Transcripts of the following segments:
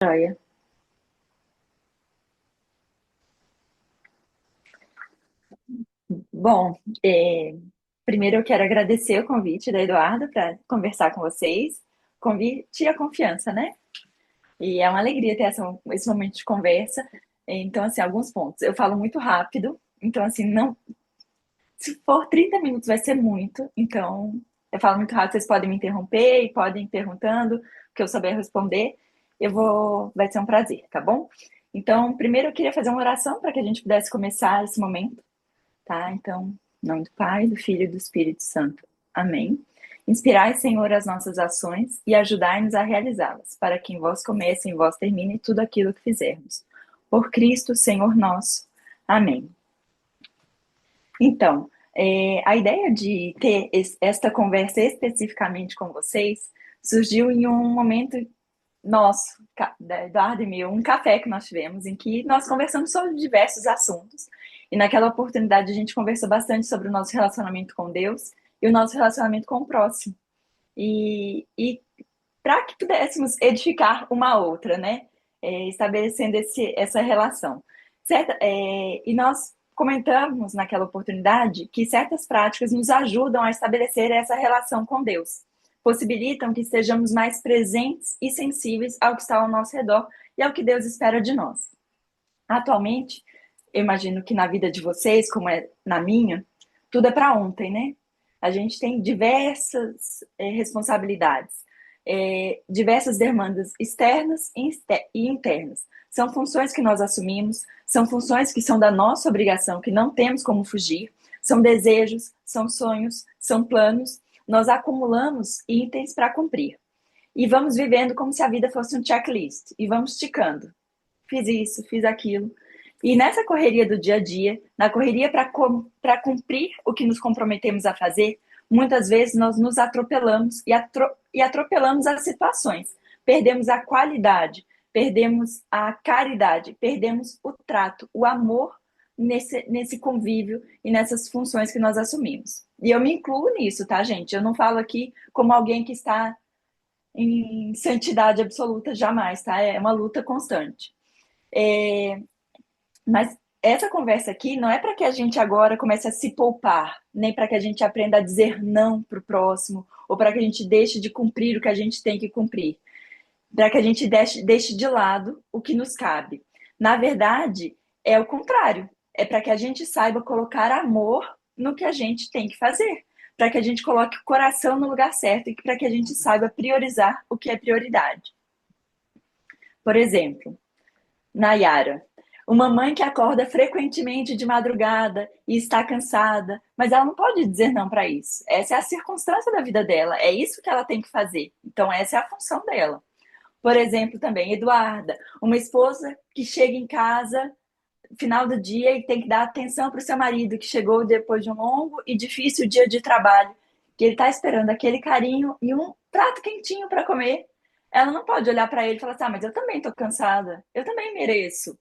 Joia. Bom, primeiro eu quero agradecer o convite da Eduarda para conversar com vocês. Convite e a confiança, né? E é uma alegria ter esse momento de conversa. Então, assim, alguns pontos. Eu falo muito rápido, então, assim, não. Se for 30 minutos, vai ser muito. Então, eu falo muito rápido, vocês podem me interromper e podem ir perguntando, que eu souber responder. Vai ser um prazer, tá bom? Então, primeiro eu queria fazer uma oração para que a gente pudesse começar esse momento. Tá? Então, em nome do Pai, do Filho e do Espírito Santo. Amém. Inspirai, Senhor, as nossas ações e ajudai-nos a realizá-las, para que em vós comece e em vós termine tudo aquilo que fizermos. Por Cristo, Senhor nosso. Amém. Então, a ideia de ter esta conversa especificamente com vocês surgiu em um momento nosso, da Eduardo e meu, um café que nós tivemos, em que nós conversamos sobre diversos assuntos. E naquela oportunidade a gente conversou bastante sobre o nosso relacionamento com Deus e o nosso relacionamento com o próximo. E para que pudéssemos edificar uma outra, né? Estabelecendo essa relação. E nós comentamos naquela oportunidade que certas práticas nos ajudam a estabelecer essa relação com Deus, possibilitam que estejamos mais presentes e sensíveis ao que está ao nosso redor e ao que Deus espera de nós. Atualmente, eu imagino que na vida de vocês, como é na minha, tudo é para ontem, né? A gente tem diversas responsabilidades, diversas demandas externas e internas. São funções que nós assumimos, são funções que são da nossa obrigação, que não temos como fugir, são desejos, são sonhos, são planos. Nós acumulamos itens para cumprir. E vamos vivendo como se a vida fosse um checklist, e vamos ticando. Fiz isso, fiz aquilo. E nessa correria do dia a dia, na correria para cumprir o que nos comprometemos a fazer, muitas vezes nós nos atropelamos e atropelamos as situações. Perdemos a qualidade, perdemos a caridade, perdemos o trato, o amor nesse convívio e nessas funções que nós assumimos. E eu me incluo nisso, tá, gente? Eu não falo aqui como alguém que está em santidade absoluta, jamais, tá? É uma luta constante. É, mas essa conversa aqui não é para que a gente agora comece a se poupar, nem para que a gente aprenda a dizer não para o próximo, ou para que a gente deixe de cumprir o que a gente tem que cumprir, para que a gente deixe de lado o que nos cabe. Na verdade, é o contrário. É para que a gente saiba colocar amor no que a gente tem que fazer, para que a gente coloque o coração no lugar certo e para que a gente saiba priorizar o que é prioridade. Por exemplo, Nayara, uma mãe que acorda frequentemente de madrugada e está cansada, mas ela não pode dizer não para isso. Essa é a circunstância da vida dela, é isso que ela tem que fazer. Então, essa é a função dela. Por exemplo, também, Eduarda, uma esposa que chega em casa no final do dia e tem que dar atenção para o seu marido, que chegou depois de um longo e difícil dia de trabalho, que ele está esperando aquele carinho e um prato quentinho para comer. Ela não pode olhar para ele e falar assim: ah, mas eu também estou cansada, eu também mereço.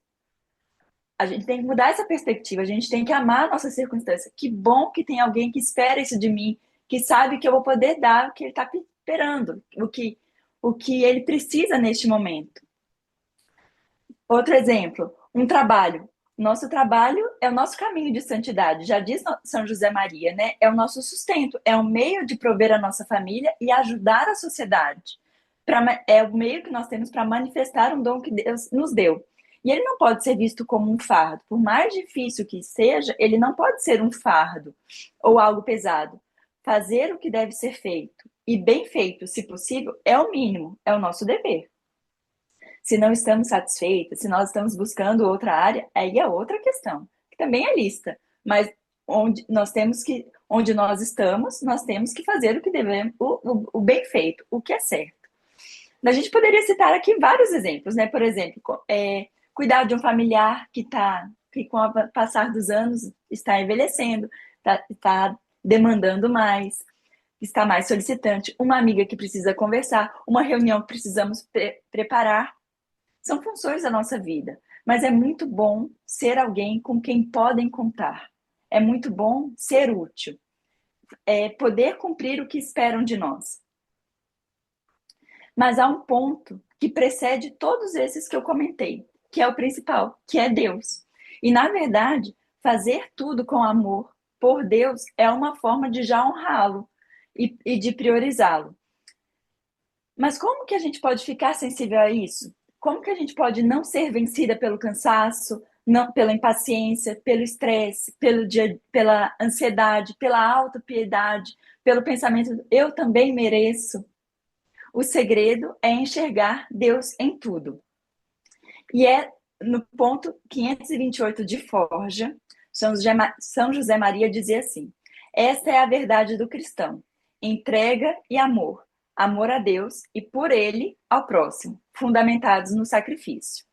A gente tem que mudar essa perspectiva, a gente tem que amar a nossa circunstância. Que bom que tem alguém que espera isso de mim, que sabe que eu vou poder dar o que ele está esperando, o que ele precisa neste momento. Outro exemplo, um trabalho. Nosso trabalho é o nosso caminho de santidade, já diz São José Maria, né? É o nosso sustento, é o meio de prover a nossa família e ajudar a sociedade. É o meio que nós temos para manifestar um dom que Deus nos deu. E ele não pode ser visto como um fardo. Por mais difícil que seja, ele não pode ser um fardo ou algo pesado. Fazer o que deve ser feito, e bem feito, se possível, é o mínimo, é o nosso dever. Se não estamos satisfeitos, se nós estamos buscando outra área, aí é outra questão, que também é lista. Mas onde nós estamos, nós temos que fazer o que devemos, o bem feito, o que é certo. A gente poderia citar aqui vários exemplos, né? Por exemplo, cuidar de um familiar que com o passar dos anos está envelhecendo, está demandando mais, está mais solicitante, uma amiga que precisa conversar, uma reunião que precisamos preparar. São funções da nossa vida, mas é muito bom ser alguém com quem podem contar. É muito bom ser útil, poder cumprir o que esperam de nós. Mas há um ponto que precede todos esses que eu comentei, que é o principal, que é Deus. E, na verdade, fazer tudo com amor por Deus é uma forma de já honrá-lo e de priorizá-lo. Mas como que a gente pode ficar sensível a isso? Como que a gente pode não ser vencida pelo cansaço, não, pela impaciência, pelo estresse, pela ansiedade, pela autopiedade, pelo pensamento eu também mereço? O segredo é enxergar Deus em tudo. E é no ponto 528 de Forja, São José Maria dizia assim: esta é a verdade do cristão, entrega e amor, amor a Deus e por ele ao próximo, fundamentados no sacrifício.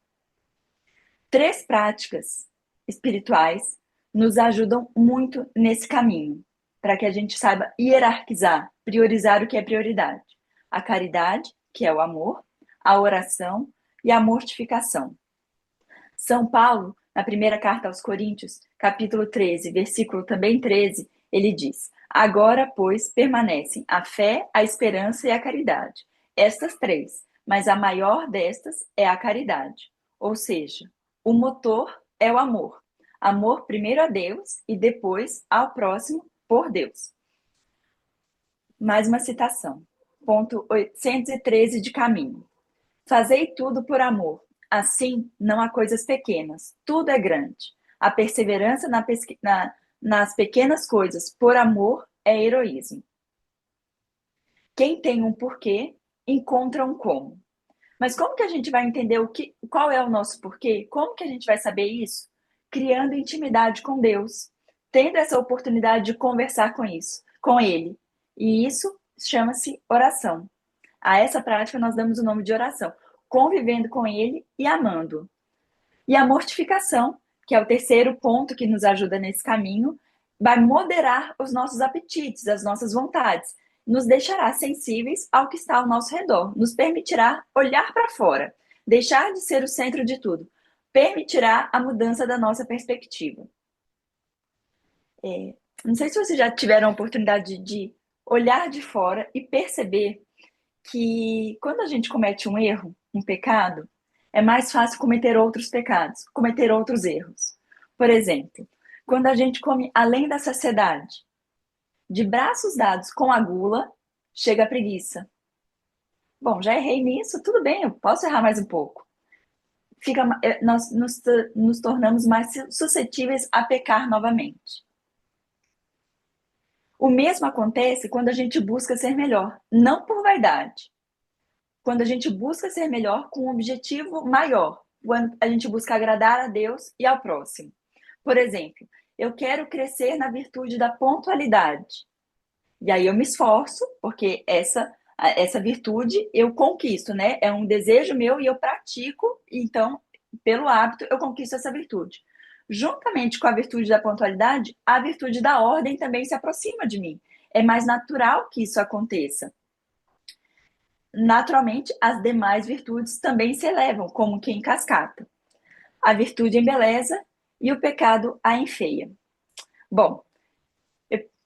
3 práticas espirituais nos ajudam muito nesse caminho, para que a gente saiba hierarquizar, priorizar o que é prioridade. A caridade, que é o amor, a oração e a mortificação. São Paulo, na primeira carta aos Coríntios, capítulo 13, versículo também 13, ele diz: agora, pois, permanecem a fé, a esperança e a caridade. Estas 3, mas a maior destas é a caridade. Ou seja, o motor é o amor. Amor primeiro a Deus e depois ao próximo por Deus. Mais uma citação. Ponto 813 de Caminho. Fazei tudo por amor. Assim, não há coisas pequenas. Tudo é grande. A perseverança nas pequenas coisas por amor é heroísmo. Quem tem um porquê, encontra um como. Mas como que a gente vai entender qual é o nosso porquê? Como que a gente vai saber isso? Criando intimidade com Deus, tendo essa oportunidade de conversar com Ele. E isso chama-se oração. A essa prática nós damos o nome de oração, convivendo com Ele e amando. E a mortificação, que é o terceiro ponto que nos ajuda nesse caminho, vai moderar os nossos apetites, as nossas vontades, nos deixará sensíveis ao que está ao nosso redor, nos permitirá olhar para fora, deixar de ser o centro de tudo, permitirá a mudança da nossa perspectiva. Não sei se vocês já tiveram a oportunidade de olhar de fora e perceber que quando a gente comete um erro, um pecado, é mais fácil cometer outros pecados, cometer outros erros. Por exemplo, quando a gente come além da saciedade, de braços dados com a gula, chega a preguiça. Bom, já errei nisso, tudo bem, eu posso errar mais um pouco. Nós nos tornamos mais suscetíveis a pecar novamente. O mesmo acontece quando a gente busca ser melhor, não por vaidade, quando a gente busca ser melhor com um objetivo maior, quando a gente busca agradar a Deus e ao próximo. Por exemplo, eu quero crescer na virtude da pontualidade. E aí eu me esforço, porque essa virtude eu conquisto, né? É um desejo meu e eu pratico, então, pelo hábito, eu conquisto essa virtude. Juntamente com a virtude da pontualidade, a virtude da ordem também se aproxima de mim. É mais natural que isso aconteça. Naturalmente, as demais virtudes também se elevam, como que em cascata. A virtude embeleza e o pecado a enfeia. Bom,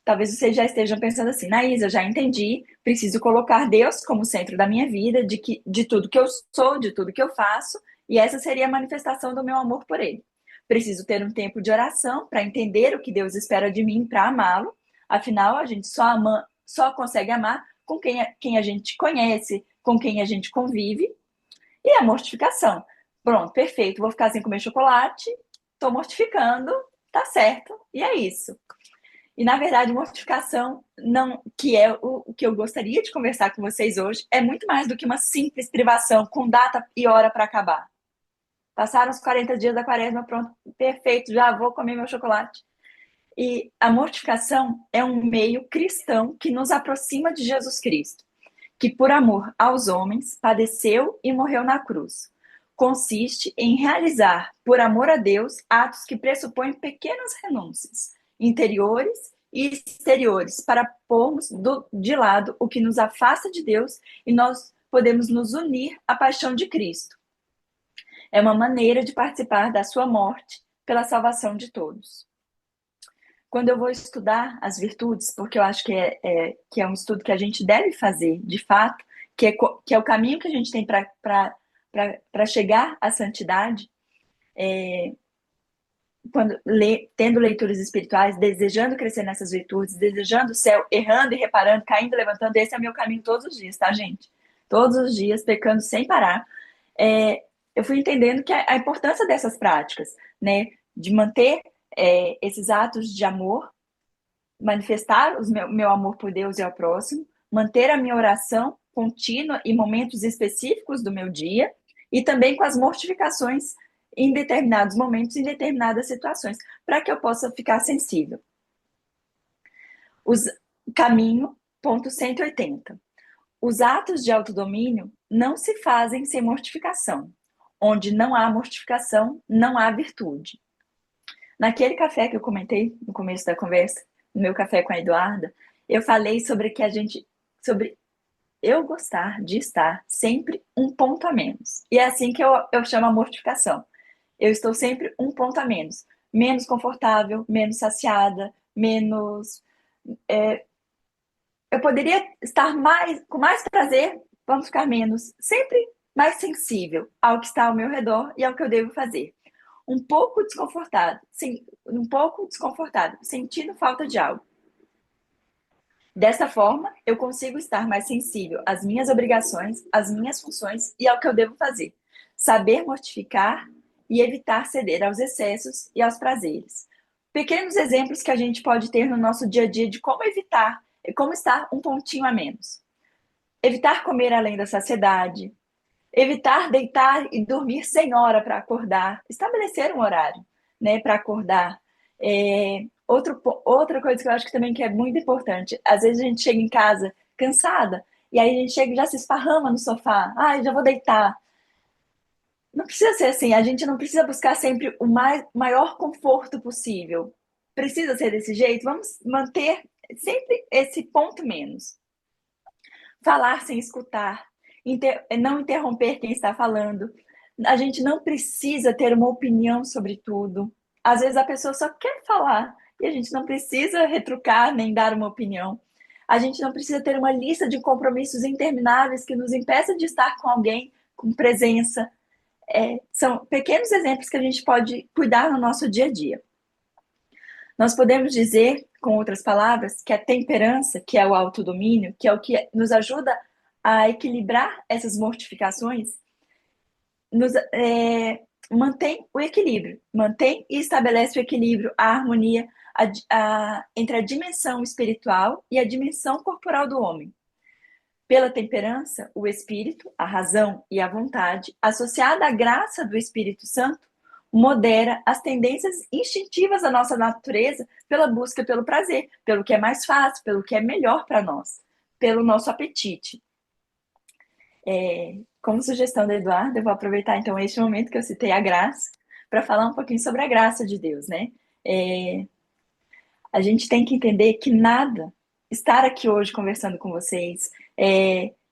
talvez vocês já estejam pensando assim, Naís, eu já entendi, preciso colocar Deus como centro da minha vida, de tudo que eu sou, de tudo que eu faço, e essa seria a manifestação do meu amor por Ele. Preciso ter um tempo de oração para entender o que Deus espera de mim para amá-lo. Afinal, a gente só consegue amar com quem a gente conhece, com quem a gente convive. E a mortificação. Pronto, perfeito, vou ficar sem comer chocolate, estou mortificando, tá certo, e é isso. E, na verdade, mortificação, não, que é o que eu gostaria de conversar com vocês hoje, é muito mais do que uma simples privação com data e hora para acabar. Passaram os 40 dias da quaresma, pronto, perfeito, já vou comer meu chocolate. E a mortificação é um meio cristão que nos aproxima de Jesus Cristo, que por amor aos homens padeceu e morreu na cruz. Consiste em realizar, por amor a Deus, atos que pressupõem pequenas renúncias, interiores e exteriores, para pormos de lado o que nos afasta de Deus e nós podemos nos unir à paixão de Cristo. É uma maneira de participar da sua morte pela salvação de todos. Quando eu vou estudar as virtudes, porque eu acho que é um estudo que a gente deve fazer, de fato, que é o caminho que a gente tem para chegar à santidade, tendo leituras espirituais, desejando crescer nessas virtudes, desejando o céu, errando e reparando, caindo e levantando, esse é o meu caminho todos os dias, tá, gente? Todos os dias, pecando sem parar. Eu fui entendendo que a importância dessas práticas, né? De manter esses atos de amor, manifestar meu amor por Deus e ao próximo, manter a minha oração contínua em momentos específicos do meu dia e também com as mortificações em determinados momentos, em determinadas situações, para que eu possa ficar sensível. Caminho, ponto 180. Os atos de autodomínio não se fazem sem mortificação. Onde não há mortificação, não há virtude. Naquele café que eu comentei no começo da conversa, no meu café com a Eduarda, eu falei sobre sobre eu gostar de estar sempre um ponto a menos. E é assim que eu chamo a mortificação. Eu estou sempre um ponto a menos. Menos confortável, menos saciada, menos. Eu poderia estar com mais prazer, vamos ficar menos. Sempre mais sensível ao que está ao meu redor e ao que eu devo fazer. Um pouco desconfortável, sentindo falta de algo. Dessa forma, eu consigo estar mais sensível às minhas obrigações, às minhas funções e ao que eu devo fazer. Saber mortificar e evitar ceder aos excessos e aos prazeres. Pequenos exemplos que a gente pode ter no nosso dia a dia de como evitar, como estar um pontinho a menos. Evitar comer além da saciedade. Evitar deitar e dormir sem hora para acordar. Estabelecer um horário, né, para acordar. Outra coisa que eu acho que também que é muito importante. Às vezes a gente chega em casa cansada e aí a gente chega e já se esparrama no sofá. Ai, já vou deitar. Não precisa ser assim. A gente não precisa buscar sempre o maior conforto possível. Precisa ser desse jeito? Vamos manter sempre esse ponto menos. Falar sem escutar, não interromper quem está falando. A gente não precisa ter uma opinião sobre tudo. Às vezes a pessoa só quer falar e a gente não precisa retrucar nem dar uma opinião. A gente não precisa ter uma lista de compromissos intermináveis que nos impeça de estar com alguém com presença. São pequenos exemplos que a gente pode cuidar no nosso dia a dia. Nós podemos dizer, com outras palavras, que a temperança, que é o autodomínio, que é o que nos ajuda a equilibrar essas mortificações, mantém o equilíbrio, mantém e estabelece o equilíbrio, a harmonia entre a dimensão espiritual e a dimensão corporal do homem. Pela temperança, o espírito, a razão e a vontade, associada à graça do Espírito Santo, modera as tendências instintivas da nossa natureza pela busca pelo prazer, pelo que é mais fácil, pelo que é melhor para nós, pelo nosso apetite. Como sugestão da Eduarda, eu vou aproveitar então este momento que eu citei a graça para falar um pouquinho sobre a graça de Deus, né? A gente tem que entender que estar aqui hoje conversando com vocês,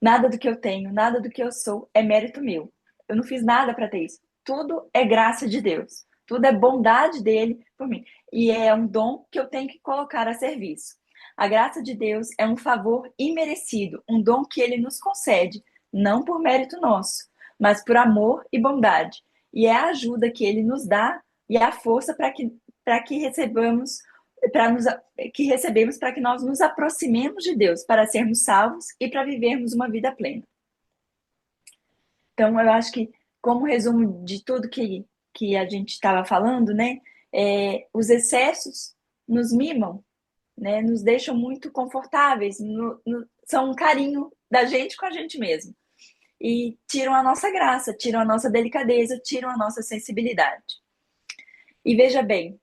nada do que eu tenho, nada do que eu sou é mérito meu. Eu não fiz nada para ter isso. Tudo é graça de Deus. Tudo é bondade dele por mim. E é um dom que eu tenho que colocar a serviço. A graça de Deus é um favor imerecido, um dom que ele nos concede, não por mérito nosso, mas por amor e bondade. E é a ajuda que ele nos dá e a força para que recebamos para que nós nos aproximemos de Deus, para sermos salvos e para vivermos uma vida plena. Então, eu acho que, como resumo de tudo que a gente estava falando, né, os excessos nos mimam, né, nos deixam muito confortáveis, são um carinho da gente com a gente mesmo. E tiram a nossa graça, tiram a nossa delicadeza, tiram a nossa sensibilidade. E veja bem,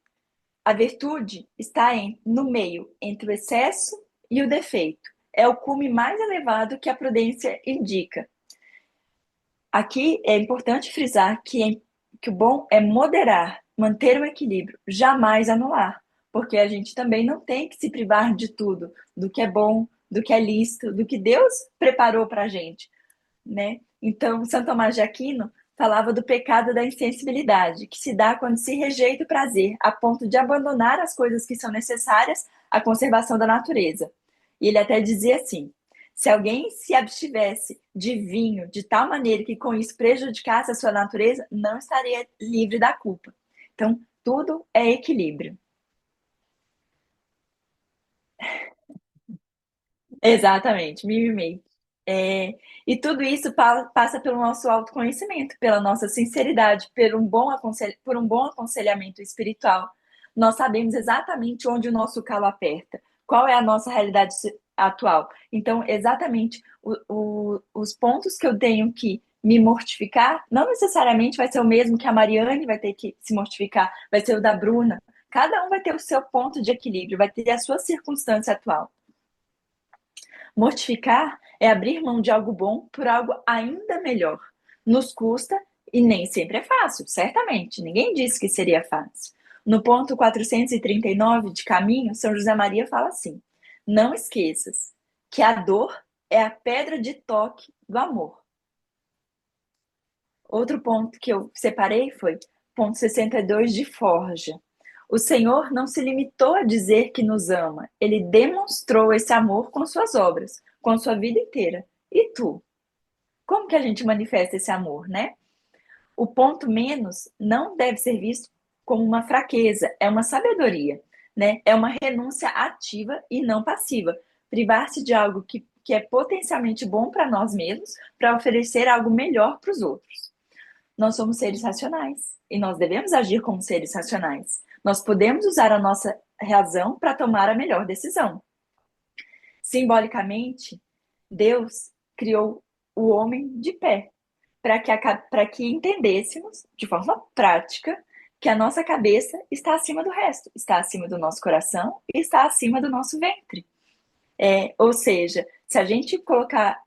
a virtude está no meio entre o excesso e o defeito. É o cume mais elevado que a prudência indica. Aqui é importante frisar que o bom é moderar, manter o equilíbrio, jamais anular, porque a gente também não tem que se privar de tudo, do que é bom, do que é lícito, do que Deus preparou para a gente, né? Então, São Tomás de Aquino falava do pecado da insensibilidade, que se dá quando se rejeita o prazer, a ponto de abandonar as coisas que são necessárias à conservação da natureza. E ele até dizia assim: Se alguém se abstivesse de vinho de tal maneira que com isso prejudicasse a sua natureza, não estaria livre da culpa. Então, tudo é equilíbrio. Exatamente, mimimi. É, e tudo isso passa pelo nosso autoconhecimento, pela nossa sinceridade, por um bom aconselhamento espiritual. Nós sabemos exatamente onde o nosso calo aperta, qual é a nossa realidade atual. Então, exatamente os pontos que eu tenho que me mortificar, não necessariamente vai ser o mesmo que a Mariane vai ter que se mortificar, vai ser o da Bruna. Cada um vai ter o seu ponto de equilíbrio, vai ter a sua circunstância atual. Mortificar é abrir mão de algo bom por algo ainda melhor. Nos custa e nem sempre é fácil, certamente. Ninguém disse que seria fácil. No ponto 439 de Caminho, São José Maria fala assim: não esqueças que a dor é a pedra de toque do amor. Outro ponto que eu separei foi ponto 62 de Forja. O Senhor não se limitou a dizer que nos ama, ele demonstrou esse amor com suas obras, com a sua vida inteira. E tu? Como que a gente manifesta esse amor, né? O ponto menos não deve ser visto como uma fraqueza, é uma sabedoria, né? É uma renúncia ativa e não passiva. Privar-se de algo que é potencialmente bom para nós mesmos, para oferecer algo melhor para os outros. Nós somos seres racionais e nós devemos agir como seres racionais. Nós podemos usar a nossa razão para tomar a melhor decisão. Simbolicamente, Deus criou o homem de pé para que entendêssemos de forma prática que a nossa cabeça está acima do resto, está acima do nosso coração e está acima do nosso ventre. Ou seja, se a gente colocar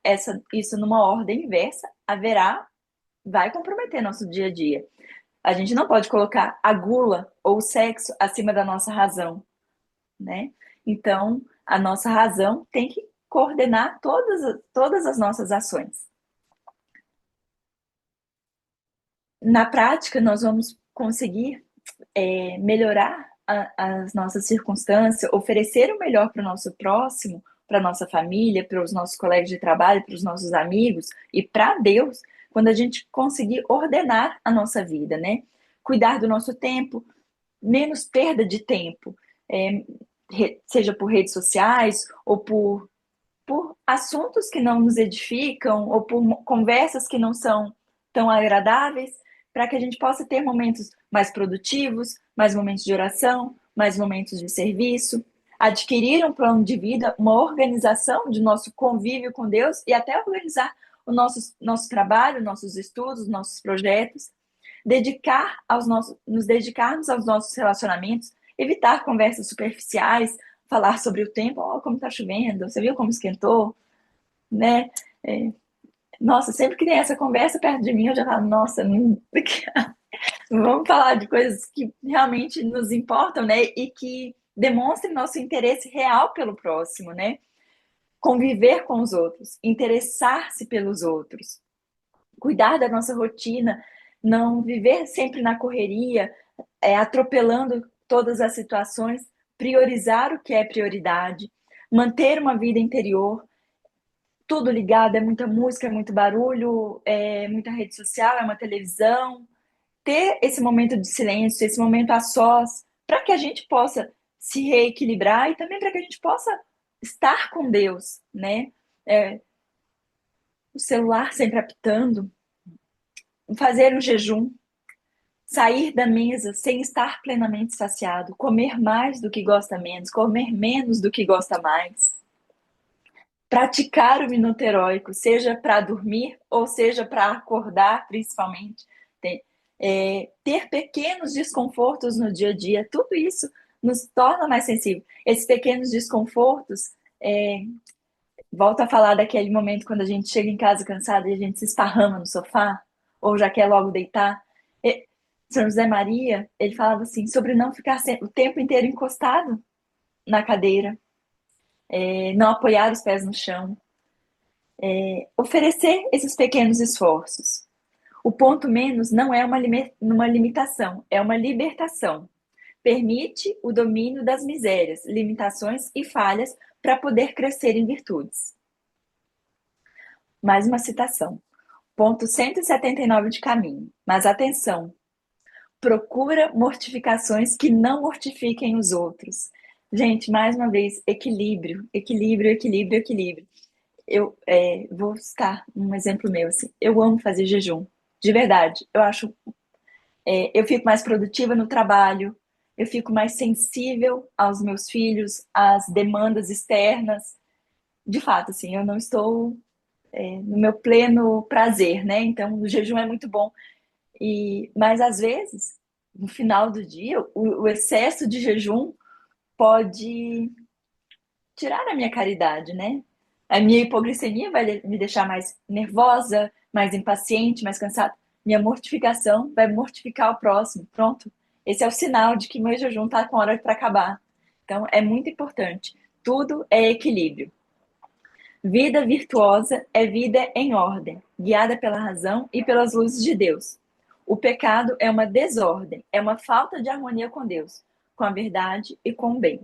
isso numa ordem inversa, vai comprometer nosso dia a dia. A gente não pode colocar a gula ou o sexo acima da nossa razão, né? Então, a nossa razão tem que coordenar todas as nossas ações. Na prática, nós vamos conseguir melhorar as nossas circunstâncias, oferecer o melhor para o nosso próximo, para a nossa família, para os nossos colegas de trabalho, para os nossos amigos e para Deus, quando a gente conseguir ordenar a nossa vida, né? Cuidar do nosso tempo, menos perda de tempo, é, seja por redes sociais ou por assuntos que não nos edificam ou por conversas que não são tão agradáveis, para que a gente possa ter momentos mais produtivos, mais momentos de oração, mais momentos de serviço, adquirir um plano de vida, uma organização de nosso convívio com Deus e até organizar o nosso trabalho, nossos estudos, nossos projetos, nos dedicarmos aos nossos relacionamentos, evitar conversas superficiais, falar sobre o tempo, oh, como está chovendo, você viu como esquentou, né? É, nossa, sempre que tem essa conversa perto de mim, eu já falo, nossa, não, vamos falar de coisas que realmente nos importam, né? E que demonstrem nosso interesse real pelo próximo, né? Conviver com os outros, interessar-se pelos outros, cuidar da nossa rotina, não viver sempre na correria, atropelando todas as situações, priorizar o que é prioridade, manter uma vida interior, tudo ligado, é muita música, é muito barulho, é muita rede social, é uma televisão. Ter esse momento de silêncio, esse momento a sós, para que a gente possa se reequilibrar e também para que a gente possa estar com Deus, né? O celular sempre apitando, fazer um jejum, sair da mesa sem estar plenamente saciado, comer mais do que gosta menos, comer menos do que gosta mais. Praticar o minuto heróico, seja para dormir ou seja para acordar, principalmente. Ter pequenos desconfortos no dia a dia, tudo isso nos torna mais sensíveis. Esses pequenos desconfortos, volta a falar daquele momento quando a gente chega em casa cansada e a gente se esparrama no sofá, ou já quer logo deitar. São José Maria, ele falava assim, sobre não ficar o tempo inteiro encostado na cadeira, não apoiar os pés no chão, oferecer esses pequenos esforços. O ponto menos não é uma limitação, é uma libertação. Permite o domínio das misérias, limitações e falhas para poder crescer em virtudes. Mais uma citação. Ponto 179 de caminho. Mas atenção, procura mortificações que não mortifiquem os outros. Gente, mais uma vez, equilíbrio, equilíbrio, equilíbrio, equilíbrio. Eu vou citar um exemplo meu, assim. Eu amo fazer jejum, de verdade. Eu acho, eu fico mais produtiva no trabalho, eu fico mais sensível aos meus filhos, às demandas externas. De fato, assim, eu não estou no meu pleno prazer, né? Então, o jejum é muito bom. Mas às vezes, no final do dia, o excesso de jejum pode tirar a minha caridade, né? A minha hipoglicemia vai me deixar mais nervosa, mais impaciente, mais cansada. Minha mortificação vai mortificar o próximo. Pronto. Esse é o sinal de que meu jejum está com hora para acabar. Então, é muito importante. Tudo é equilíbrio. Vida virtuosa é vida em ordem, guiada pela razão e pelas luzes de Deus. O pecado é uma desordem, é uma falta de harmonia com Deus, com a verdade e com o bem.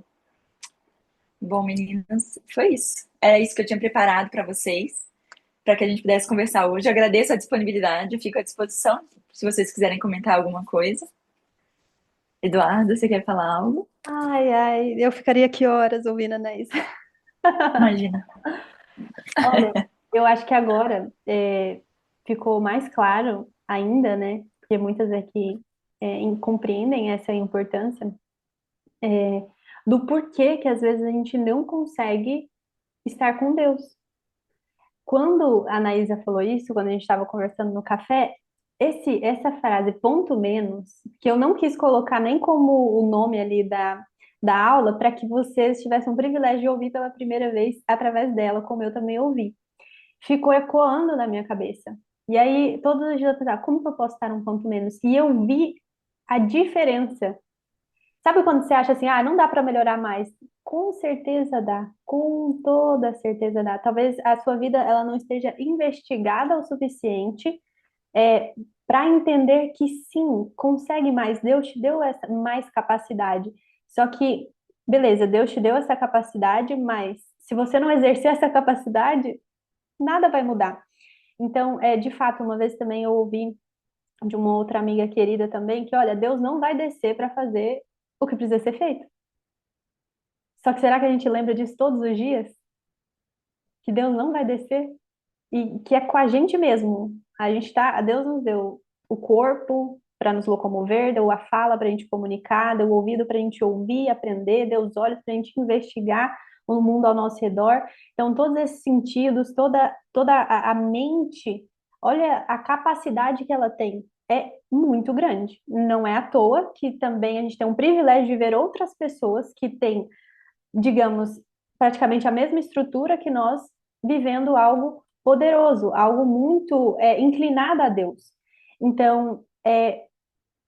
Bom, meninas, foi isso. Era isso que eu tinha preparado para vocês, para que a gente pudesse conversar hoje. Eu agradeço a disponibilidade, fico à disposição se vocês quiserem comentar alguma coisa. Eduardo, você quer falar algo? Ai, ai, eu ficaria aqui horas ouvindo a Anaís. Imagina. Olha, eu acho que agora ficou mais claro ainda, né? Porque muitas aqui compreendem essa importância do porquê que às vezes a gente não consegue estar com Deus. Quando a Anaísa falou isso, quando a gente estava conversando no café, essa frase, ponto menos, que eu não quis colocar nem como o nome ali da aula, para que vocês tivessem o privilégio de ouvir pela primeira vez através dela, como eu também ouvi. Ficou ecoando na minha cabeça. E aí, todos os dias eu pensava, como que eu posso estar um ponto menos? E eu vi a diferença. Sabe quando você acha assim, ah, não dá para melhorar mais? Com certeza dá, com toda certeza dá. Talvez a sua vida ela não esteja investigada o suficiente para entender que sim, consegue mais. Deus te deu essa mais capacidade. Só que, beleza, Deus te deu essa capacidade, mas se você não exercer essa capacidade, nada vai mudar. Então, de fato, uma vez também eu ouvi de uma outra amiga querida também que, olha, Deus não vai descer para fazer o que precisa ser feito. Só que será que a gente lembra disso todos os dias? Que Deus não vai descer? E que é com a gente mesmo. Deus nos deu o corpo para nos locomover, deu a fala para a gente comunicar, deu o ouvido para a gente ouvir, aprender, deu os olhos para a gente investigar o mundo ao nosso redor. Então, todos esses sentidos, toda a mente, olha a capacidade que ela tem. É muito grande. Não é à toa que também a gente tem um privilégio de ver outras pessoas que têm, digamos, praticamente a mesma estrutura que nós, vivendo algo poderoso, algo muito inclinado a Deus. Então,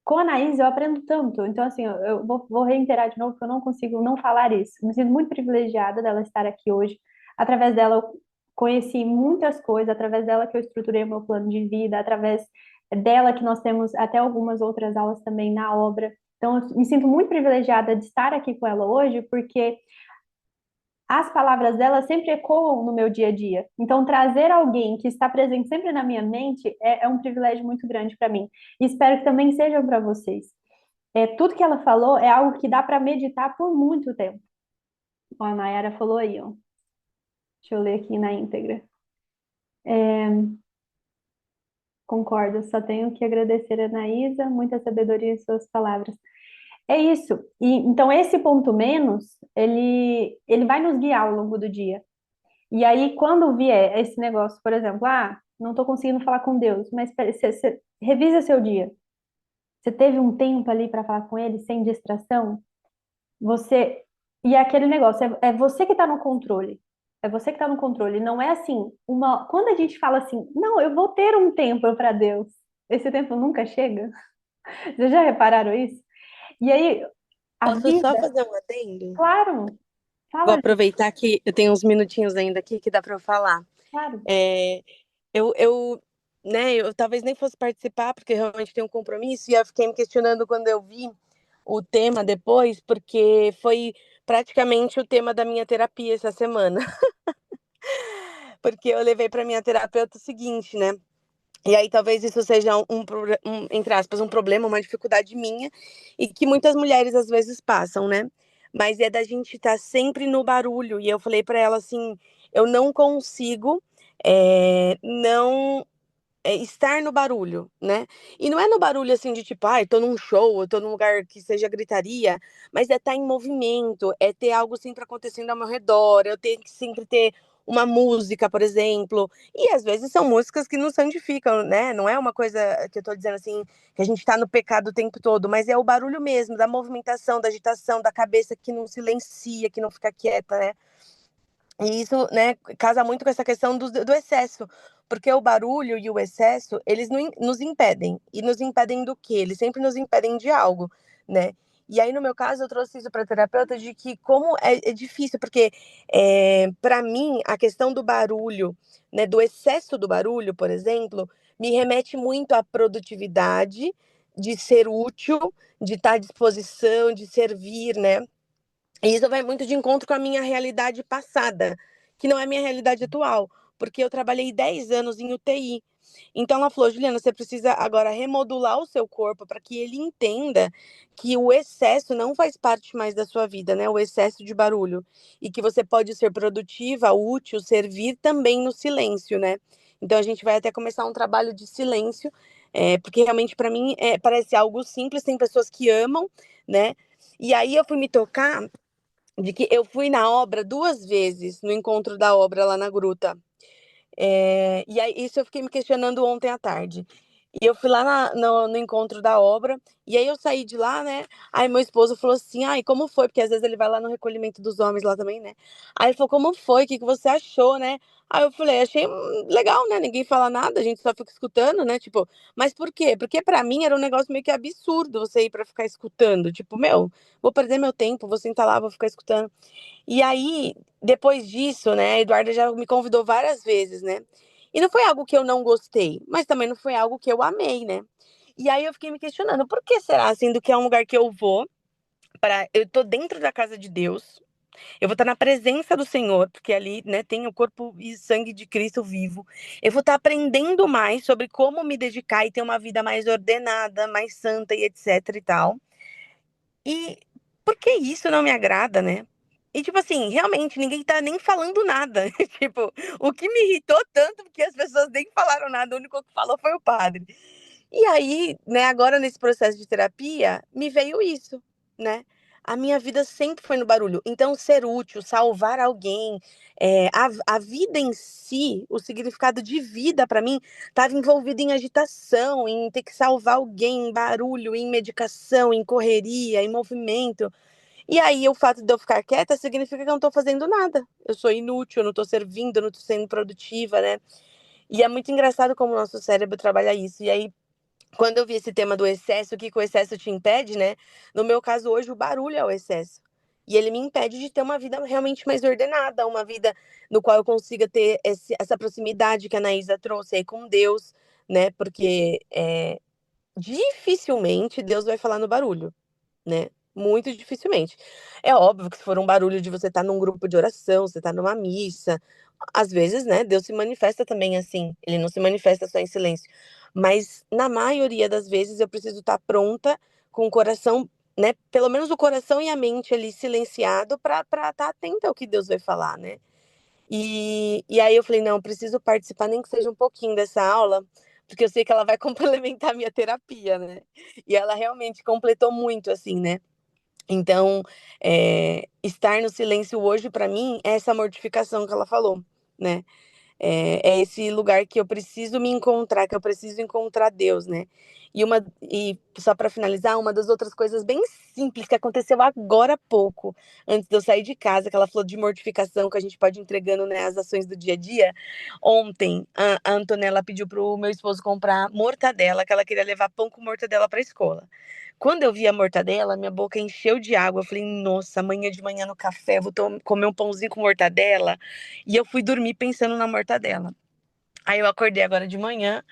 com a Anaís eu aprendo tanto. Então, assim, eu vou reiterar de novo que eu não consigo não falar isso. Me sinto muito privilegiada dela estar aqui hoje. Através dela, eu conheci muitas coisas, através dela que eu estruturei o meu plano de vida, através dela que nós temos até algumas outras aulas também na obra. Então, eu me sinto muito privilegiada de estar aqui com ela hoje, porque as palavras dela sempre ecoam no meu dia a dia. Então, trazer alguém que está presente sempre na minha mente é um privilégio muito grande para mim. E espero que também sejam para vocês. Tudo que ela falou é algo que dá para meditar por muito tempo. Ó, a Nayara falou aí, ó. Deixa eu ler aqui na íntegra. Concordo, só tenho que agradecer a Anaísa, muita sabedoria em suas palavras. É isso. E, então, esse ponto menos, ele vai nos guiar ao longo do dia. E aí, quando vier esse negócio, por exemplo, ah, não estou conseguindo falar com Deus, mas você revisa seu dia. Você teve um tempo ali para falar com ele sem distração? Você. E é aquele negócio, é você que está no controle. É você que está no controle. Não é assim, quando a gente fala assim, não, eu vou ter um tempo para Deus, esse tempo nunca chega. Vocês já repararam isso? E aí, a Posso só vida, fazer um adendo? claro, Vou fala, aproveitar que eu tenho uns minutinhos ainda aqui que dá para eu falar. claro. É, eu, né, eu talvez nem fosse participar, porque realmente tenho um compromisso, e eu fiquei me questionando quando eu vi o tema depois, porque foi praticamente o tema da minha terapia essa semana. porque eu levei para minha terapeuta o seguinte, né? E aí talvez isso seja entre aspas, um problema, uma dificuldade minha, e que muitas mulheres às vezes passam, né? Mas é da gente estar sempre no barulho. E eu falei para ela assim, eu não consigo não estar no barulho, né? E não é no barulho assim de tipo, ai, tô num show, eu tô num lugar que seja gritaria, mas é estar em movimento, é ter algo sempre acontecendo ao meu redor, eu tenho que sempre ter uma música, por exemplo. E às vezes são músicas que não santificam, né? Não é uma coisa que eu tô dizendo assim, que a gente tá no pecado o tempo todo, mas é o barulho mesmo, da movimentação, da agitação, da cabeça que não silencia, que não fica quieta, né? E isso, né, casa muito com essa questão do excesso, porque o barulho e o excesso, eles nos impedem. E nos impedem do quê? Eles sempre nos impedem de algo, né? E aí, no meu caso, eu trouxe isso para a terapeuta de que como é difícil, porque para mim, a questão do barulho, né, do excesso do barulho, por exemplo, me remete muito à produtividade, de ser útil, de estar à disposição, de servir, né? E isso vai muito de encontro com a minha realidade passada, que não é a minha realidade atual, porque eu trabalhei 10 anos em UTI. Então ela falou, Juliana, você precisa agora remodular o seu corpo para que ele entenda que o excesso não faz parte mais da sua vida, né? O excesso de barulho. E que você pode ser produtiva, útil, servir também no silêncio, né? Então a gente vai até começar um trabalho de silêncio, porque realmente para mim parece algo simples, tem pessoas que amam, né? E aí eu fui me tocar de que eu fui na obra 2 vezes, no encontro da obra lá na gruta. E aí isso eu fiquei me questionando ontem à tarde. E eu fui lá no encontro da obra, e aí eu saí de lá, né? Aí meu esposo falou assim: ai, como foi? Porque às vezes ele vai lá no recolhimento dos homens lá também, né? Aí ele falou: como foi? O que que você achou, né? Aí eu falei: achei legal, né? Ninguém fala nada, a gente só fica escutando, né? Tipo, mas por quê? Porque pra mim era um negócio meio que absurdo você ir pra ficar escutando. Tipo, meu, vou perder meu tempo, vou sentar lá, vou ficar escutando. E aí, depois disso, né, a Eduarda já me convidou várias vezes, né? E não foi algo que eu não gostei, mas também não foi algo que eu amei, né? E aí eu fiquei me questionando, por que será, sendo que é um lugar que eu vou, eu tô dentro da casa de Deus, eu vou estar na presença do Senhor, porque ali, né, tem o corpo e sangue de Cristo vivo. Eu vou estar aprendendo mais sobre como me dedicar e ter uma vida mais ordenada, mais santa e etc e tal. E por que isso não me agrada, né? E, tipo assim, realmente, ninguém tá nem falando nada. Tipo, o que me irritou tanto, porque as pessoas nem falaram nada, o único que falou foi o padre. E aí, né, agora nesse processo de terapia, me veio isso, né? A minha vida sempre foi no barulho. Então, ser útil, salvar alguém, a vida em si, o significado de vida para mim, estava envolvido em agitação, em ter que salvar alguém, em barulho, em medicação, em correria, em movimento. E aí, o fato de eu ficar quieta significa que eu não tô fazendo nada. Eu sou inútil, eu não tô servindo, eu não tô sendo produtiva, né? E é muito engraçado como o nosso cérebro trabalha isso. E aí, quando eu vi esse tema do excesso, o que que o excesso te impede, né? No meu caso, hoje, o barulho é o excesso. E ele me impede de ter uma vida realmente mais ordenada, uma vida no qual eu consiga ter essa proximidade que a Anaísa trouxe aí com Deus, né? Porque dificilmente Deus vai falar no barulho, né? Muito dificilmente. É óbvio que se for um barulho de você estar num grupo de oração, você estar numa missa, às vezes, né, Deus se manifesta também assim. Ele não se manifesta só em silêncio. Mas na maioria das vezes eu preciso estar pronta com o coração, né, pelo menos o coração e a mente ali silenciado para estar atenta ao que Deus vai falar, né? E aí eu falei, não, preciso participar, nem que seja um pouquinho dessa aula, porque eu sei que ela vai complementar a minha terapia, né? E ela realmente completou muito, assim, né? Então, estar no silêncio hoje, para mim, é essa mortificação que ela falou, né? É esse lugar que eu preciso me encontrar, que eu preciso encontrar Deus, né? E só para finalizar, uma das outras coisas bem simples que aconteceu agora há pouco, antes de eu sair de casa, que ela falou de mortificação, que a gente pode ir entregando, né, as ações do dia a dia. Ontem, a Antonella pediu pro meu esposo comprar mortadela, que ela queria levar pão com mortadela para a escola. Quando eu vi a mortadela, minha boca encheu de água. Eu falei, nossa, amanhã de manhã no café, vou comer um pãozinho com mortadela. E eu fui dormir pensando na mortadela. Aí eu acordei agora de manhã,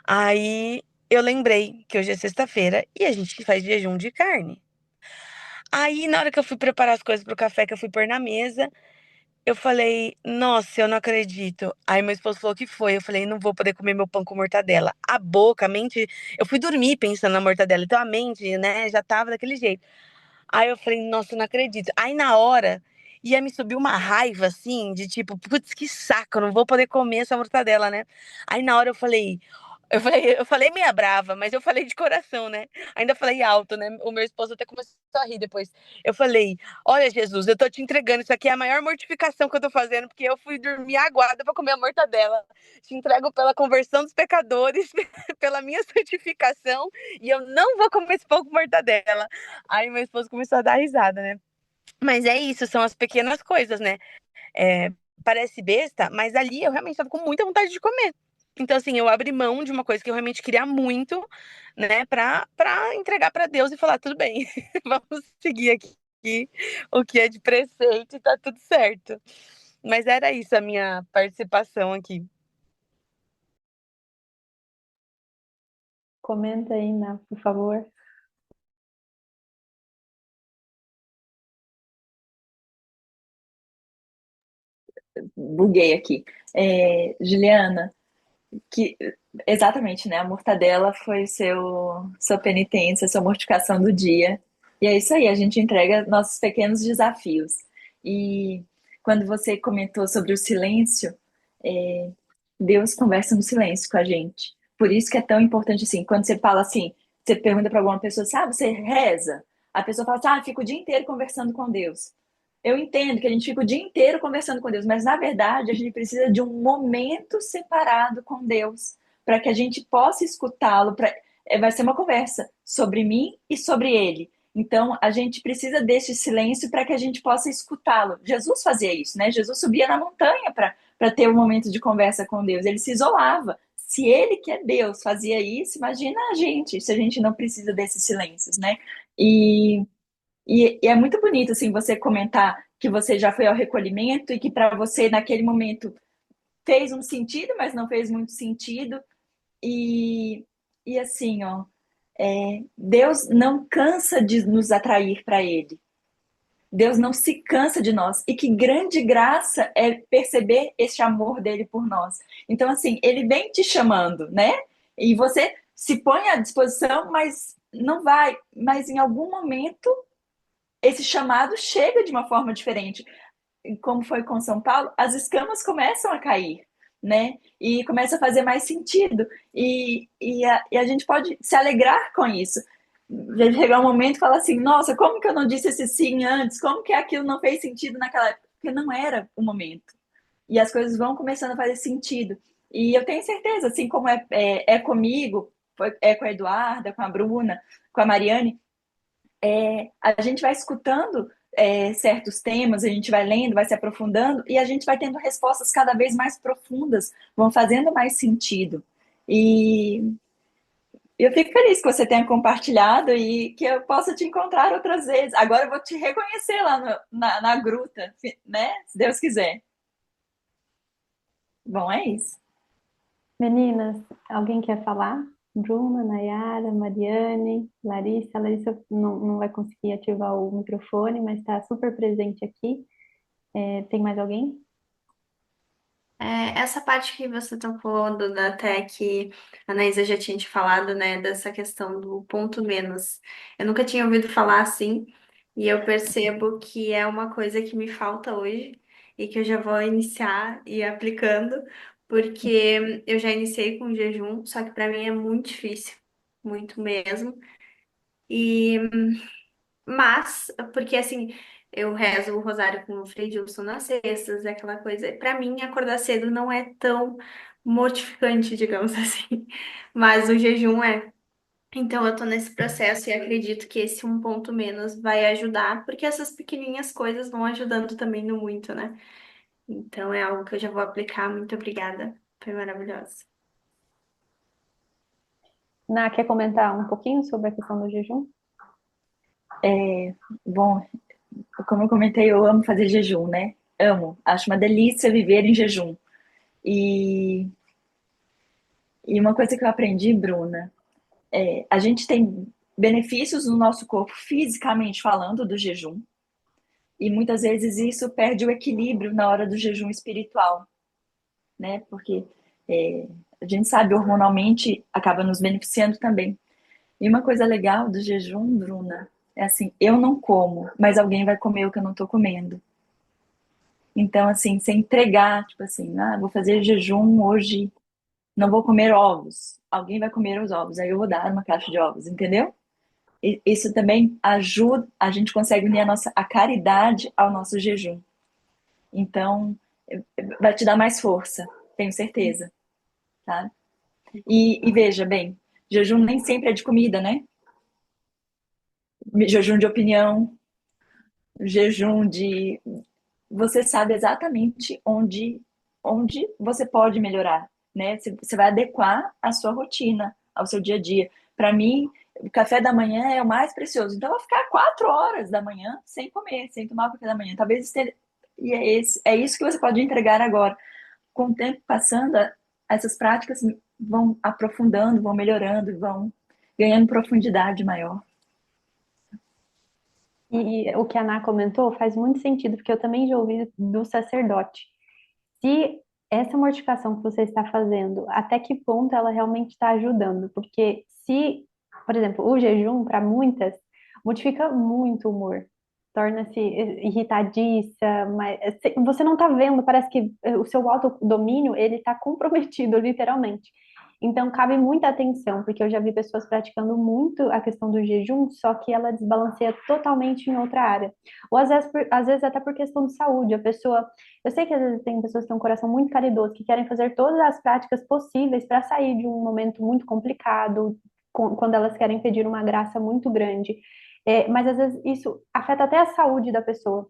aí eu lembrei que hoje é sexta-feira e a gente faz jejum de carne. Aí, na hora que eu fui preparar as coisas pro café que eu fui pôr na mesa, Eu falei, nossa, eu não acredito. Aí meu esposo falou que foi. Eu falei, não vou poder comer meu pão com mortadela. A boca, a mente. Eu fui dormir pensando na mortadela. Então a mente, né, já tava daquele jeito. Aí eu falei, nossa, eu não acredito. Aí na hora ia me subir uma raiva assim, de tipo, putz, que saco, eu não vou poder comer essa mortadela, né? Aí na hora eu falei meia brava, mas eu falei de coração, né? Ainda falei alto, né? O meu esposo até começou a rir depois. Eu falei: Olha, Jesus, eu tô te entregando. Isso aqui é a maior mortificação que eu tô fazendo, porque eu fui dormir aguada pra comer a mortadela. Te entrego pela conversão dos pecadores, pela minha santificação, e eu não vou comer esse pão com mortadela. Aí meu esposo começou a dar risada, né? Mas é isso, são as pequenas coisas, né? É, parece besta, mas ali eu realmente estava com muita vontade de comer. Então, assim, eu abri mão de uma coisa que eu realmente queria muito, né, pra entregar pra Deus e falar: tudo bem, vamos seguir aqui o que é de preceito e tá tudo certo. Mas era isso a minha participação aqui. Comenta aí, Ná, por favor. Buguei aqui. Juliana, que exatamente, né? A mortadela foi sua penitência, sua mortificação do dia. E é isso aí, a gente entrega nossos pequenos desafios. E quando você comentou sobre o silêncio, é, Deus conversa no silêncio com a gente. Por isso que é tão importante assim, quando você fala assim, você pergunta para alguma pessoa, sabe, você reza? A pessoa fala assim, fico o dia inteiro conversando com Deus. Eu entendo que a gente fica o dia inteiro conversando com Deus, mas na verdade a gente precisa de um momento separado com Deus, para que a gente possa escutá-lo. Vai ser uma conversa sobre mim e sobre ele. Então a gente precisa desse silêncio para que a gente possa escutá-lo. Jesus fazia isso, né? Jesus subia na montanha para ter um momento de conversa com Deus. Ele se isolava. Se ele, que é Deus, fazia isso, imagina a gente, se a gente não precisa desses silêncios, né? E e é muito bonito assim você comentar que você já foi ao recolhimento e que para você naquele momento fez um sentido, mas não fez muito sentido. E, e assim, ó, Deus não cansa de nos atrair para Ele. Deus não se cansa de nós. E que grande graça é perceber este amor dele por nós. Então, assim, ele vem te chamando, né? E você se põe à disposição, mas não vai. Mas em algum momento esse chamado chega de uma forma diferente. Como foi com São Paulo, as escamas começam a cair, né? E começa a fazer mais sentido. E a gente pode se alegrar com isso. Chegar um momento e falar assim: nossa, como que eu não disse esse sim antes? Como que aquilo não fez sentido naquela época? Porque não era o momento. E as coisas vão começando a fazer sentido. E eu tenho certeza, assim como é comigo, é com a Eduarda, com a Bruna, com a Mariane, a gente vai escutando certos temas, a gente vai lendo, vai se aprofundando e a gente vai tendo respostas cada vez mais profundas, vão fazendo mais sentido. E eu fico feliz que você tenha compartilhado e que eu possa te encontrar outras vezes. Agora eu vou te reconhecer lá na gruta, né? Se Deus quiser. Bom, é isso. Meninas, alguém quer falar? Bruna, Nayara, Mariane, Larissa. A Larissa não vai conseguir ativar o microfone, mas está super presente aqui. Tem mais alguém? Essa parte que você tocou, até que a Anaísa já tinha te falado, né, dessa questão do ponto menos. Eu nunca tinha ouvido falar assim, e eu percebo que é uma coisa que me falta hoje e que eu já vou iniciar e ir aplicando, porque eu já iniciei com jejum, só que para mim é muito difícil, muito mesmo. E mas, porque assim, eu rezo o rosário com o Frei Gilson nas sextas, é aquela coisa. Pra mim, acordar cedo não é tão mortificante, digamos assim. Mas o jejum é. Então, eu tô nesse processo e acredito que esse um ponto menos vai ajudar, porque essas pequenininhas coisas vão ajudando também no muito, né? Então, é algo que eu já vou aplicar. Muito obrigada. Foi maravilhoso. Ná, quer comentar um pouquinho sobre a questão do jejum? Bom, como eu comentei, eu amo fazer jejum, né? Amo. Acho uma delícia viver em jejum. E, e uma coisa que eu aprendi, Bruna, a gente tem benefícios no nosso corpo, fisicamente falando, do jejum. E muitas vezes isso perde o equilíbrio na hora do jejum espiritual, né? Porque é, a gente sabe, hormonalmente acaba nos beneficiando também. E uma coisa legal do jejum, Bruna, é assim, eu não como, mas alguém vai comer o que eu não tô comendo. Então, assim, você entregar, tipo assim, vou fazer jejum hoje, não vou comer ovos. Alguém vai comer os ovos, aí eu vou dar uma caixa de ovos, entendeu? E isso também ajuda, a gente consegue unir a caridade ao nosso jejum. Então, vai te dar mais força, tenho certeza, tá? E veja bem, jejum nem sempre é de comida, né? Jejum de opinião, jejum de. Você sabe exatamente onde você pode melhorar, né? Você vai adequar a sua rotina, ao seu dia a dia. Para mim, o café da manhã é o mais precioso. Então, eu vou ficar 4 horas da manhã sem comer, sem tomar o café da manhã. Talvez esteja. E é isso que você pode entregar agora. Com o tempo passando, essas práticas vão aprofundando, vão melhorando, vão ganhando profundidade maior. E o que a Ana comentou faz muito sentido, porque eu também já ouvi do sacerdote. Se essa mortificação que você está fazendo, até que ponto ela realmente está ajudando? Porque se, por exemplo, o jejum, para muitas, modifica muito o humor. Torna-se irritadiça, mas você não está vendo, parece que o seu autodomínio, ele está comprometido, literalmente. Então, cabe muita atenção, porque eu já vi pessoas praticando muito a questão do jejum, só que ela desbalanceia totalmente em outra área. Ou às vezes até por questão de saúde, a pessoa eu sei que às vezes tem pessoas que têm um coração muito caridoso, que querem fazer todas as práticas possíveis para sair de um momento muito complicado, quando elas querem pedir uma graça muito grande. Mas às vezes isso afeta até a saúde da pessoa.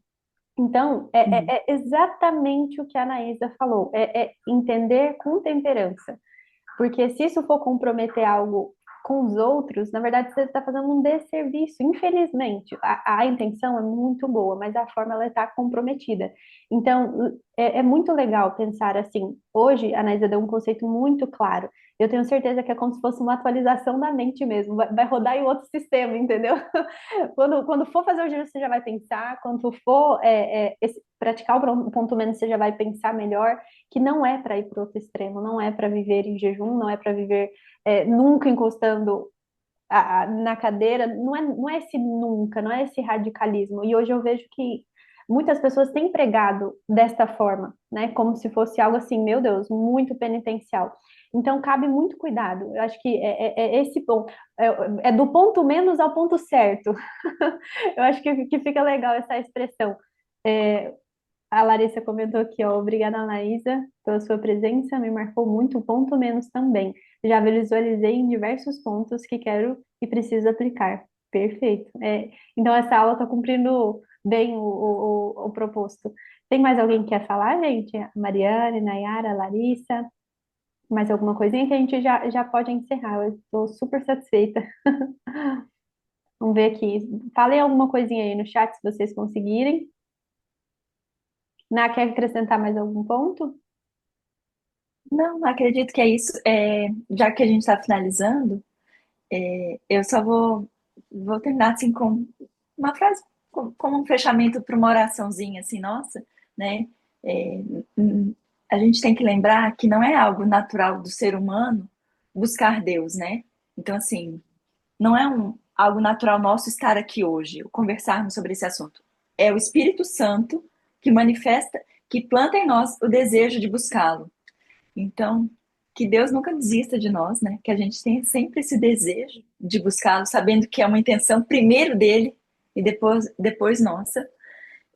Então, Uhum. é exatamente o que a Anaísa falou: é entender com temperança. Porque se isso for comprometer algo com os outros, na verdade você está fazendo um desserviço. Infelizmente, a intenção é muito boa, mas a forma ela está comprometida. Então, é muito legal pensar assim. Hoje, a Anaísa deu um conceito muito claro. Eu tenho certeza que é como se fosse uma atualização da mente mesmo. Vai rodar em outro sistema, entendeu? Quando for fazer o giro, você já vai pensar. Quando for praticar o ponto menos, você já vai pensar melhor que não é para ir para outro extremo, não é para viver em jejum, não é para viver nunca encostando na cadeira, não é esse nunca, não é esse radicalismo. E hoje eu vejo que muitas pessoas têm pregado desta forma, né? Como se fosse algo assim, meu Deus, muito penitencial. Então cabe muito cuidado. Eu acho que é esse ponto, é do ponto menos ao ponto certo. Eu acho que fica legal essa expressão. É, a Larissa comentou aqui, ó, obrigada, Laísa, pela sua presença, me marcou muito, ponto menos também. Já visualizei em diversos pontos que quero e preciso aplicar. Perfeito. Então, essa aula está cumprindo bem o proposto. Tem mais alguém que quer falar, gente? A Mariane, Nayara, Larissa, mais alguma coisinha que a gente já pode encerrar. Eu estou super satisfeita. Vamos ver aqui. Falem alguma coisinha aí no chat, se vocês conseguirem. Quer acrescentar mais algum ponto? Não, acredito que é isso. Já que a gente está finalizando, eu só vou terminar assim com uma frase, como um fechamento para uma oraçãozinha, assim, nossa, né? É, hum, a gente tem que lembrar que não é algo natural do ser humano buscar Deus, né? Então, assim, não é algo natural nosso estar aqui hoje, conversarmos sobre esse assunto. É o Espírito Santo que manifesta, que planta em nós o desejo de buscá-lo. Então, que Deus nunca desista de nós, né? Que a gente tenha sempre esse desejo de buscá-lo, sabendo que é uma intenção primeiro dele e depois nossa.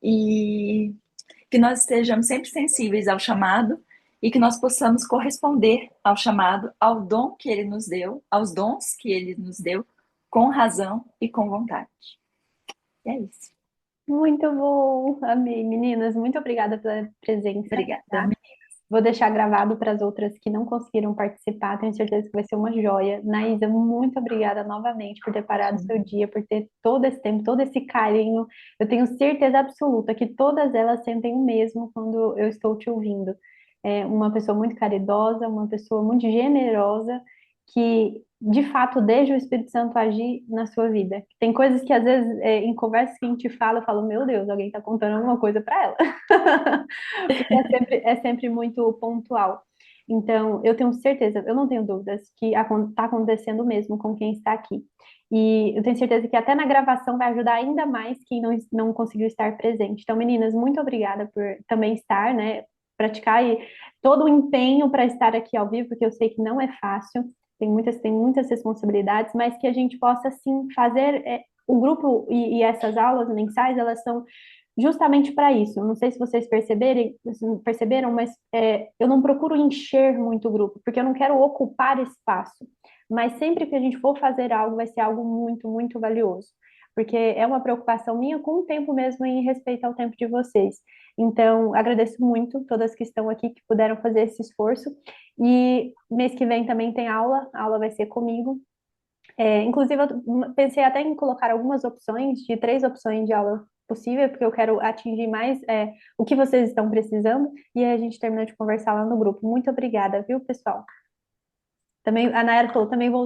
E que nós estejamos sempre sensíveis ao chamado e que nós possamos corresponder ao chamado, ao dom que ele nos deu, aos dons que ele nos deu, com razão e com vontade. E é isso. Muito bom, amei, meninas. Muito obrigada pela presença, Obrigada. tá? Vou deixar gravado para as outras que não conseguiram participar. Tenho certeza que vai ser uma joia. Naísa, muito obrigada novamente por ter parado o seu dia, por ter todo esse tempo, todo esse carinho. Eu tenho certeza absoluta que todas elas sentem o mesmo quando eu estou te ouvindo. É uma pessoa muito caridosa, uma pessoa muito generosa, que de fato deixa o Espírito Santo agir na sua vida. Tem coisas que às vezes em conversas que a gente fala, eu falo, meu Deus, alguém está contando alguma coisa para ela. Porque é sempre muito pontual. Então, eu tenho certeza, eu não tenho dúvidas que está acontecendo mesmo com quem está aqui. E eu tenho certeza que até na gravação vai ajudar ainda mais quem não conseguiu estar presente. Então, meninas, muito obrigada por também estar, né? Praticar e todo o empenho para estar aqui ao vivo, porque eu sei que não é fácil, tem muitas responsabilidades, mas que a gente possa, sim, fazer. O grupo e essas aulas mensais, elas são justamente para isso. Não sei se vocês perceberam, mas eu não procuro encher muito o grupo, porque eu não quero ocupar espaço. Mas sempre que a gente for fazer algo, vai ser algo muito, muito valioso. Porque é uma preocupação minha com o tempo mesmo em respeito ao tempo de vocês. Então, agradeço muito todas que estão aqui, que puderam fazer esse esforço. E mês que vem também tem aula, a aula vai ser comigo. Inclusive, eu pensei até em colocar algumas opções, de 3 opções de aula possível, porque eu quero atingir mais o que vocês estão precisando, e aí a gente terminou de conversar lá no grupo. Muito obrigada, viu, pessoal? Também, a Nayara falou, também vou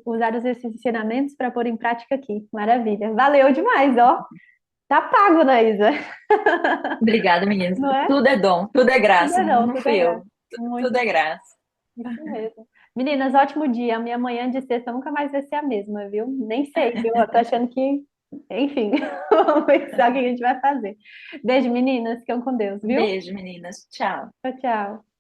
usar esses ensinamentos para pôr em prática aqui. Maravilha. Valeu demais, ó. Tá pago, Naísa. Obrigada, meninas. Não é? Tudo é dom, tudo é Tudo graça, é não, não, não tudo é fui eu. graça. Muito Tudo é graça. Isso mesmo. Meninas, ótimo dia. A minha manhã de sexta nunca mais vai ser a mesma, viu? Nem sei, viu? Eu tô achando que. Enfim, vamos pensar o que a gente vai fazer. Beijo, meninas. Fiquem com Deus, viu? Beijo, meninas. Tchau. Tchau, tchau.